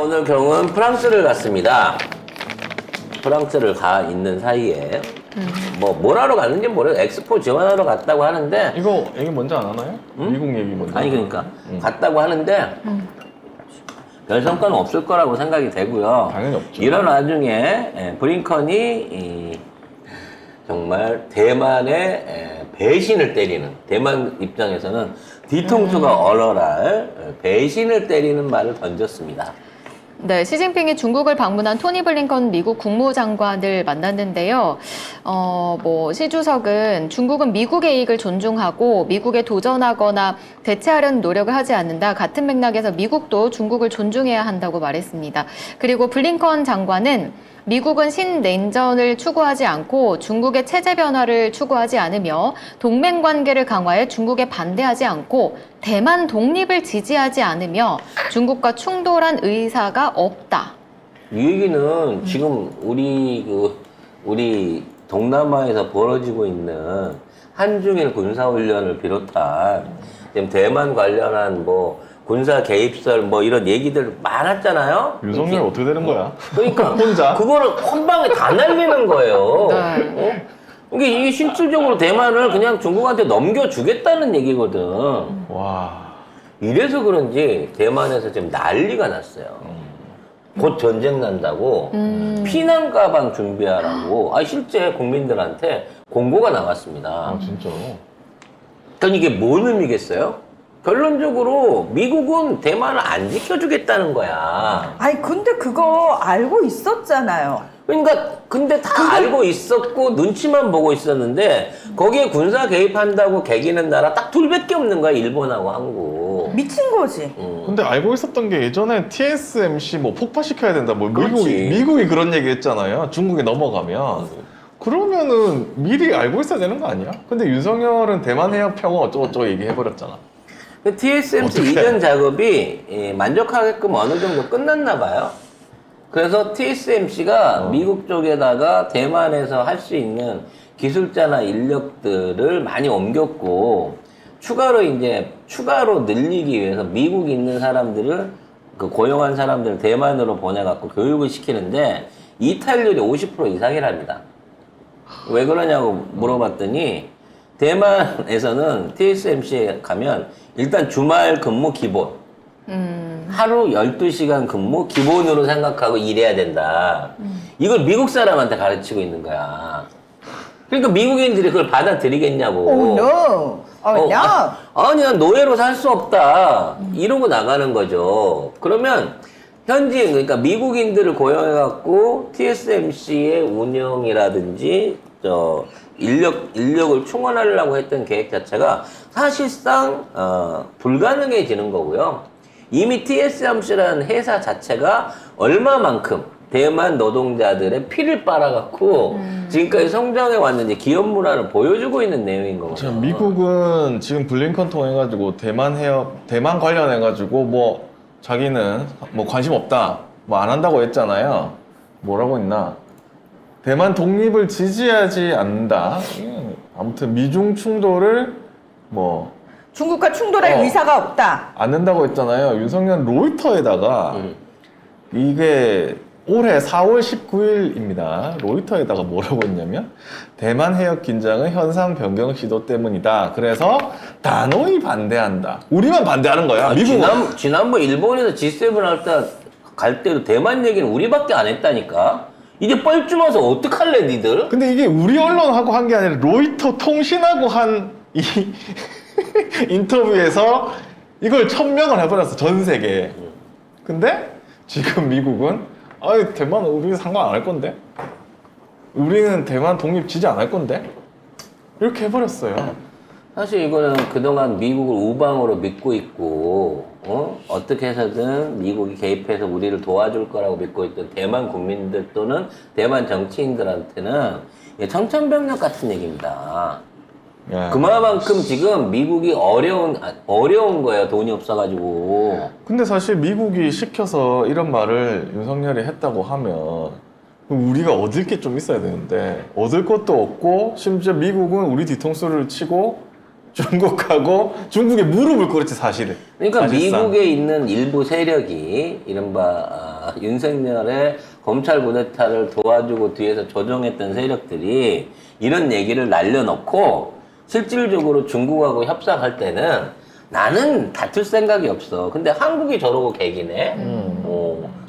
오늘 경은 프랑스를 갔습니다. 프랑스를 가 있는 사이에 뭘 하러 갔는지 모르겠어요. 엑스포 지원하러 갔다고 하는데 이거 얘기 먼저 안 하나요? 미국 얘기 먼저. 아니 그러니까 갔다고 하는데 별 성과는 없을 거라고 생각이 되고요. 당연히 없죠. 이런 와중에 브링컨이 정말 대만의 배신을 때리는, 대만 입장에서는 뒤통수가 얼얼할 배신을 때리는 말을 던졌습니다. 네, 시진핑이 중국을 방문한 토니 블링컨 미국 국무장관을 만났는데요. 시 주석은 중국은 미국의 이익을 존중하고 미국에 도전하거나 대체하려는 노력을 하지 않는다. 같은 맥락에서 미국도 중국을 존중해야 한다고 말했습니다. 그리고 블링컨 장관은 미국은 신냉전을 추구하지 않고 중국의 체제 변화를 추구하지 않으며 동맹 관계를 강화해 중국에 반대하지 않고 대만 독립을 지지하지 않으며 중국과 충돌한 의사가 없다. 이 얘기는 지금 우리 동남아에서 벌어지고 있는 한중일 군사훈련을 비롯한 지금 대만 관련한 군사 개입설 이런 얘기들 많았잖아요. 윤석열 어떻게 되는 거야? 그러니까 혼자? 그거를 한 방에 다 날리는 거예요. 네. 이게 실질적으로 대만을 그냥 중국한테 넘겨주겠다는 얘기거든. 와. 이래서 그런지 대만에서 지금 난리가 났어요. 곧 전쟁 난다고 피난 가방 준비하라고 실제 국민들한테 공고가 나왔습니다. 아 진짜로? 그러니까 이게 뭔 의미겠어요? 결론적으로 미국은 대만을 안 지켜주겠다는 거야. 아니 근데 그거 알고 있었잖아요. 그러니까 근데 다 알고 있었고 눈치만 보고 있었는데 거기에 군사 개입한다고 개기는 나라 딱 둘밖에 없는 거야. 일본하고 한국. 미친 거지. 근데 알고 있었던 게 예전에 TSMC 폭파시켜야 된다. 그렇지. 미국이 그런 얘기 했잖아요. 중국에 넘어가면. 그러면은 미리 알고 있어야 되는 거 아니야? 근데 윤석열은 대만 해협 평화 어쩌고저쩌고 얘기해버렸잖아. TSMC 이전 작업이 만족하게끔 어느 정도 끝났나 봐요. 그래서 TSMC가 미국 쪽에다가 대만에서 할 수 있는 기술자나 인력들을 많이 옮겼고 추가로 늘리기 위해서 미국에 있는 사람들을 고용한 사람들을 대만으로 보내갖고 교육을 시키는데 이탈률이 50% 이상이랍니다. 왜 그러냐고 물어봤더니 대만에서는 TSMC에 가면 일단 주말 근무 기본 하루 12시간 근무 기본으로 생각하고 일해야 된다. 이걸 미국 사람한테 가르치고 있는 거야. 그러니까 미국인들이 그걸 받아들이겠냐고. Oh no. Oh no. 아니야, 노예로 살 수 없다. 이러고 나가는 거죠. 그러면 현지인, 그러니까 미국인들을 고용해갖고 TSMC의 운영이라든지 인력을 충원하려고 했던 계획 자체가 사실상 불가능해지는 거고요. 이미 TSMC라는 회사 자체가 얼마만큼 대만 노동자들의 피를 빨아갖고 지금까지 성장해 왔는지 기업 문화를 보여주고 있는 내용인 거거든요. 미국은 지금 블링컨 통해가지고 대만 관련해가지고 자기는 관심 없다, 안 한다고 했잖아요. 뭐라고 했나? 대만 독립을 지지하지 않는다. 아무튼 미중 충돌을 중국과 충돌할 의사가 없다. 않는다고 했잖아요. 윤석열 로이터에다가 이게 올해 4월 19일입니다. 로이터에다가 뭐라고 했냐면 대만 해협 긴장은 현상 변경 시도 때문이다. 그래서 단호히 반대한다. 우리만 반대하는 거야. 미국은. 지난번 일본에서 G7 갈 때도 대만 얘기는 우리밖에 안 했다니까. 이제 뻘쭘해서 어떡할래 니들? 근데 이게 우리 언론하고 한 게 아니라 로이터 통신하고 한 이 인터뷰에서 이걸 1000명을 해버렸어, 전 세계에. 근데 지금 미국은 대만 우리 상관 안 할 건데? 우리는 대만 독립 지지 안 할 건데? 이렇게 해버렸어요. 사실 이거는 그동안 미국을 우방으로 믿고 있고 어떻게 해서든 미국이 개입해서 우리를 도와줄 거라고 믿고 있던 대만 국민들 또는 대만 정치인들한테는 청천벽력 같은 얘기입니다. 야. 그만큼 지금 미국이 어려운 거예요. 돈이 없어가지고. 근데 사실 미국이 시켜서 이런 말을 윤석열이 했다고 하면 그럼 우리가 얻을 게 좀 있어야 되는데 얻을 것도 없고 심지어 미국은 우리 뒤통수를 치고 중국하고 중국의 무릎을 꿇었지 사실은. 그러니까 사실상. 미국에 있는 일부 세력이 이른바 윤석열의 검찰 쿠데타를 도와주고 뒤에서 조종했던 세력들이 이런 얘기를 날려놓고 실질적으로 중국하고 협상할 때는 나는 다툴 생각이 없어. 근데 한국이 저러고 개기네.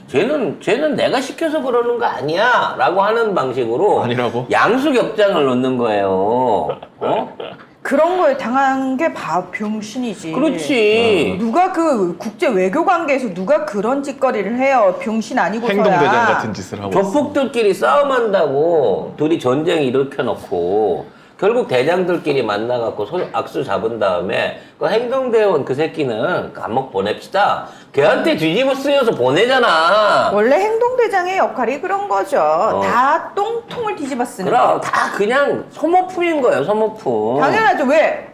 쟤는 내가 시켜서 그러는 거 아니야. 라고 하는 방식으로 아니라고? 양수격장을 놓는 거예요. 어? 그런 거에 당한 게 병신이지. 그렇지. 누가 그 국제 외교 관계에서 누가 그런 짓거리를 해요? 병신 아니고서야. 행동대장 같은 짓을 하고. 있어. 조폭들끼리 싸움한다고 둘이 전쟁 일으켜놓고 결국 대장들끼리 만나갖고 악수 잡은 다음에 그 행동대원 그 새끼는 감옥 보냅시다. 걔한테 뒤집어 쓰여서 보내잖아. 원래 행동대장의 역할이 그런 거죠. 다 똥통을 뒤집어 쓰는 그럼 거. 다 그냥 소모품인 거예요, 소모품. 당연하죠. 왜?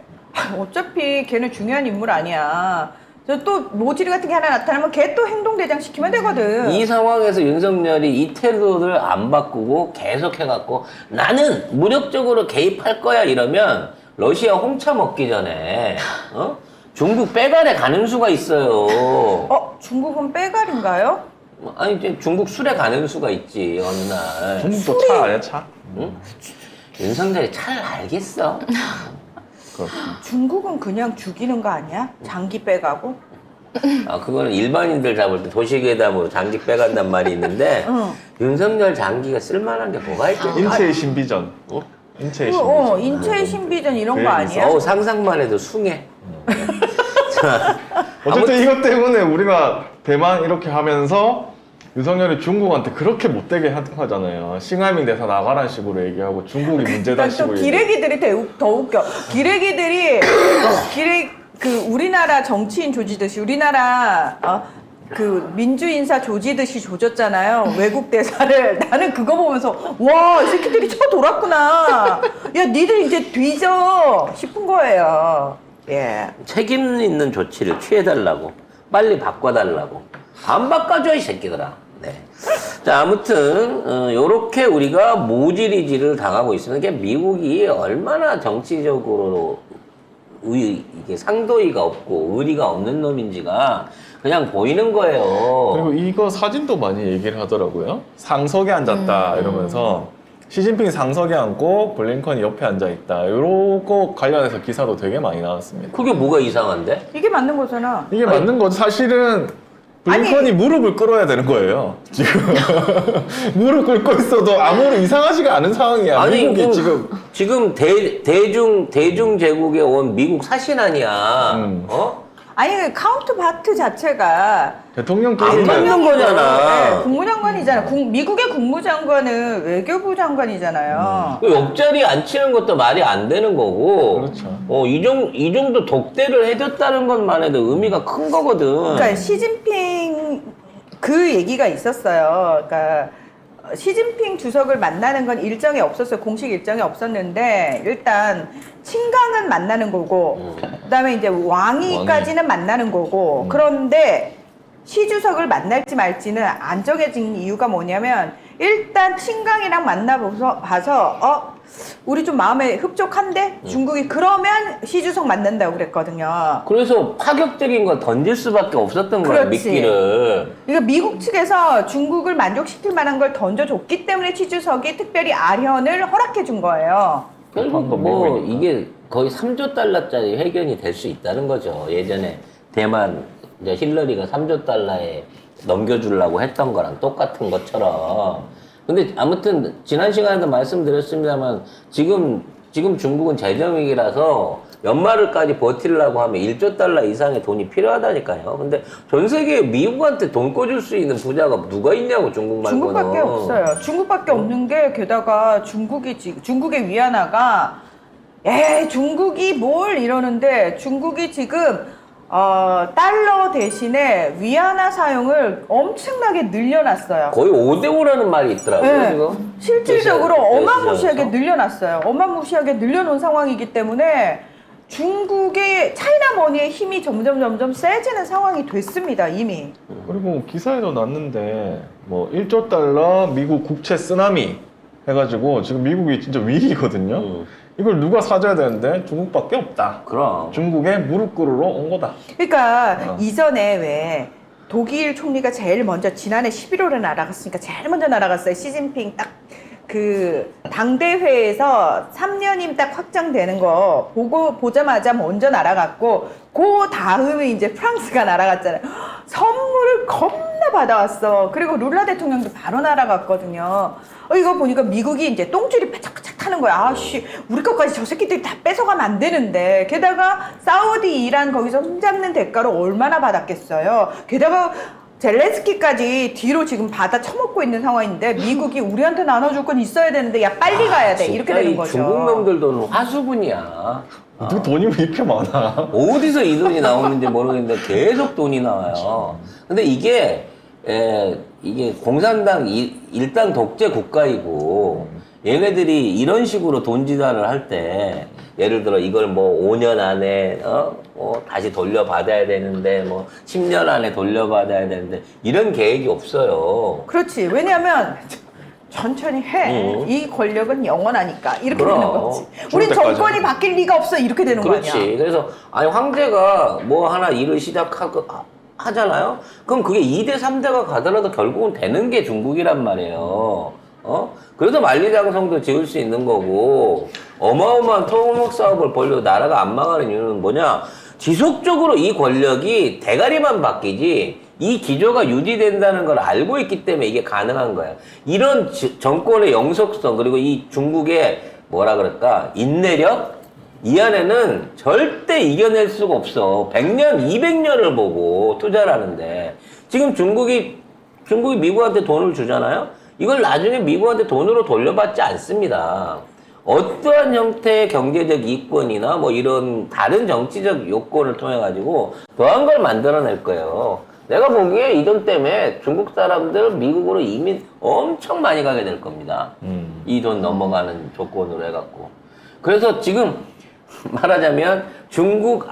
어차피 걔는 중요한 인물 아니야. 저 또 모질이 같은 게 하나 나타나면 걔 또 행동대장 시키면 되거든. 이 상황에서 윤석열이 이 태도를 안 바꾸고 계속 해갖고 나는 무력적으로 개입할 거야 이러면 러시아 홍차 먹기 전에 중국 빼갈에 가는 수가 있어요. 중국은 빼갈인가요? 아니 이제 중국 술에 가는 수가 있지 어느 날. 중국도 차 아니야 차? 응? 윤석열이 차를 알겠어. 중국은 그냥 죽이는 거 아니야? 장기 빼가고? 아 그거는 일반인들 잡을 때 도시괴담으로 장기 빼간단 말이 있는데 윤석열 장기가 쓸만한 게 뭐가 있겠냐. 인체의 신비전. 인체의 신비전. 인체의 신비전 이런 그 거 얘기 아니야? 상상만 해도 숭해. 자, 어쨌든 이것 때문에 우리가 대만 이렇게 하면서 윤석열이 중국한테 그렇게 못되게 하잖아요. 싱하밍 대사 나가란 식으로 얘기하고 중국이 문제다 또 식으로 기레기들이 더 웃겨. 기레기들이 우리나라 정치인 조지듯이 우리나라 그 민주 인사 조지듯이 조졌잖아요. 외국 대사를. 나는 그거 보면서 와, 이 새끼들이 쳐 돌았구나. 야, 니들 이제 뒤져 싶은 거예요. 예. 책임 있는 조치를 취해달라고 빨리 바꿔달라고 안 바꿔줘 이 새끼들아. 네. 자 아무튼 요렇게 우리가 모질이질을 당하고 있으면 게 미국이 얼마나 정치적으로 이게 상도의가 없고 의리가 없는 놈인지가 그냥 보이는 거예요. 그리고 이거 사진도 많이 얘기를 하더라고요. 상석에 앉았다 이러면서 시진핑이 상석에 앉고 블링컨이 옆에 앉아있다. 요거 관련해서 기사도 되게 많이 나왔습니다. 그게 뭐가 이상한데? 이게 맞는 거잖아. 이게 맞는 거죠. 사실은 블링컨이 무릎을 꿇어야 되는 거예요. 지금 무릎 꿇고 있어도 아무리 이상하지가 않은 상황이야. 아니 미국이 지금 대중 제국에 온 미국 사신 아니야. 아니, 그 카운터파트 자체가 대통령 안 맞는 거잖아. 네, 국무장관이잖아. 미국의 국무장관은 외교부 장관이잖아요. 그 옆자리 앉히는 것도 말이 안 되는 거고. 그렇죠. 이 정도 독대를 해줬다는 것만 해도 의미가 큰 거거든. 그러니까 시진핑 그 얘기가 있었어요. 그러니까 시진핑 주석을 만나는 건 일정이 없었어요. 공식 일정이 없었는데 일단 친강은 만나는 거고 그다음에 이제 왕이까지는 만나는 거고 그런데 시 주석을 만날지 말지는 안 정해진 이유가 뭐냐면 일단 친강이랑 만나봐서 우리 좀 마음에 흡족한데 중국이 그러면 시 주석 만난다고 그랬거든요. 그래서 파격적인 걸 던질 수밖에 없었던 거야, 그렇지. 미끼를. 그러니까 미국 측에서 중국을 만족시킬 만한 걸 던져줬기 때문에 시 주석이 특별히 아현을 허락해 준 거예요. 결국 뭐 이게 거의 3조 달러짜리 회견이 될 수 있다는 거죠. 예전에 대만 이제 힐러리가 3조 달러에 넘겨주려고 했던 거랑 똑같은 것처럼. 근데 아무튼 지난 시간에도 말씀드렸습니다만 지금 중국은 재정위기라서 연말을까지 버티려고 하면 1조 달러 이상의 돈이 필요하다니까요. 근데 전 세계에 미국한테 돈 꿔줄 수 있는 부자가 누가 있냐고, 중국 말고는. 중국밖에 없어요. 중국밖에 없는 게 게다가 중국의 위안화가 중국이 뭘 이러는데 중국이 지금 달러 대신에 위안화 사용을 엄청나게 늘려놨어요. 거의 5대5라는 말이 있더라고요, 네. 지금. 실질적으로 어마무시하게 대시장에서. 늘려놨어요. 어마무시하게 늘려놓은 상황이기 때문에 중국의 차이나머니의 힘이 점점 세지는 상황이 됐습니다, 이미. 그리고 기사에도 났는데 뭐 1조 달러 미국 국채 쓰나미 해가지고 지금 미국이 진짜 위기거든요. 이걸 누가 사줘야 되는데 중국밖에 없다. 그럼. 중국에 무릎 꿇으러 온 거다. 그러니까 이전에 왜 독일 총리가 제일 먼저 지난해 11월에 날아갔으니까 제일 먼저 날아갔어요. 시진핑 딱 그 당대회에서 3년임 딱 확정되는 거 보자마자 먼저 날아갔고 그 다음에 이제 프랑스가 날아갔잖아요. 선물을 겁나 받아왔어. 그리고 룰라 대통령도 바로 날아갔거든요. 이거 보니까 미국이 이제 똥줄이 바짝바짝 타는 거야. 아씨, 우리 것까지 저 새끼들이 다 뺏어가면 안 되는데. 게다가 사우디, 이란 거기서 흠잡는 대가로 얼마나 받았겠어요. 게다가 젤렌스키까지 뒤로 지금 받아 처먹고 있는 상황인데 미국이 우리한테 나눠줄 건 있어야 되는데 야 빨리 가야 돼. 이렇게 진짜 되는 이 거죠. 중국 놈들 돈은 화수분이야. 어떻게 돈이 왜 이렇게 많아? 어디서 이 돈이 나오는지 모르겠는데 계속 돈이 나와요. 근데 이게 공산당 일당 독재 국가이고 얘네들이 이런 식으로 돈 지단을 할 때 예를 들어 이걸 뭐 5년 안에 다시 돌려받아야 되는데 뭐 10년 안에 돌려받아야 되는데 이런 계획이 없어요. 그렇지. 왜냐하면 천천히 해. 이 권력은 영원하니까 이렇게 그럼. 되는 거지. 죽을 우린 때까지. 정권이 바뀔 리가 없어. 이렇게 되는 거 그렇지. 아니야. 그래서 아니 황제가 뭐 하나 일을 하잖아요. 그럼 그게 2대 3대가 가더라도 결국은 되는 게 중국이란 말이에요. 그래서 만리장성도 지을 수 있는 거고 어마어마한 토목 사업을 벌려도 나라가 안 망하는 이유는 뭐냐? 지속적으로 이 권력이 대가리만 바뀌지 이 기조가 유지된다는 걸 알고 있기 때문에 이게 가능한 거야. 이런 정권의 영속성 그리고 이 중국의 뭐라 그럴까? 인내력? 이 안에는 절대 이겨낼 수가 없어. 100년, 200년을 보고 투자를 하는데 지금 중국이 미국한테 돈을 주잖아요? 이걸 나중에 미국한테 돈으로 돌려받지 않습니다. 어떠한 형태의 경제적 이권이나 뭐 이런 다른 정치적 요건을 통해 가지고 더한 걸 만들어낼 거예요. 내가 보기에 이 돈 때문에 중국 사람들 미국으로 이민 엄청 많이 가게 될 겁니다. 이 돈 넘어가는 조건으로 해갖고. 그래서 지금 말하자면 미국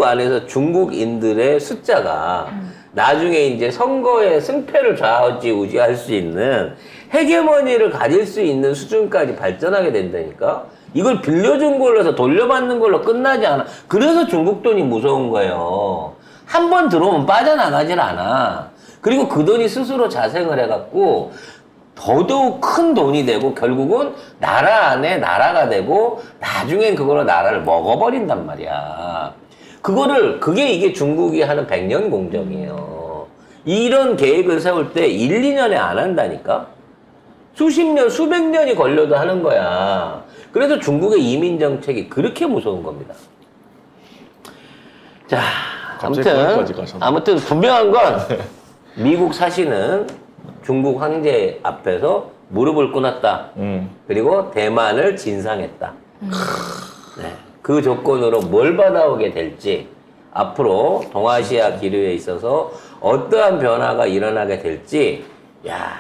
안에서 중국인들의 숫자가 나중에 이제 선거의 승패를 좌우지우지할 수 있는 헤게모니를 가질 수 있는 수준까지 발전하게 된다니까? 이걸 빌려준 걸로 해서 돌려받는 걸로 끝나지 않아. 그래서 중국 돈이 무서운 거예요. 한 번 들어오면 빠져나가질 않아. 그리고 그 돈이 스스로 자생을 해갖고 더더욱 큰 돈이 되고 결국은 나라 안에 나라가 되고 나중엔 그걸로 나라를 먹어버린단 말이야. 그게 이게 중국이 하는 100년 공정이에요. 이런 계획을 세울 때 1, 2년에 안 한다니까? 수십 년, 수백 년이 걸려도 하는 거야. 그래서 중국의 이민 정책이 그렇게 무서운 겁니다. 자, 아무튼 분명한 건 미국 사신은 중국 황제 앞에서 무릎을 꿇었다. 그리고 대만을 진상했다. 네. 그 조건으로 뭘 받아오게 될지 앞으로 동아시아 기류에 있어서 어떠한 변화가 일어나게 될지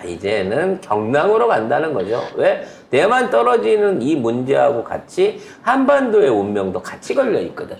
이제는 경랑으로 간다는 거죠. 왜? 대만 떨어지는 이 문제하고 같이 한반도의 운명도 같이 걸려 있거든.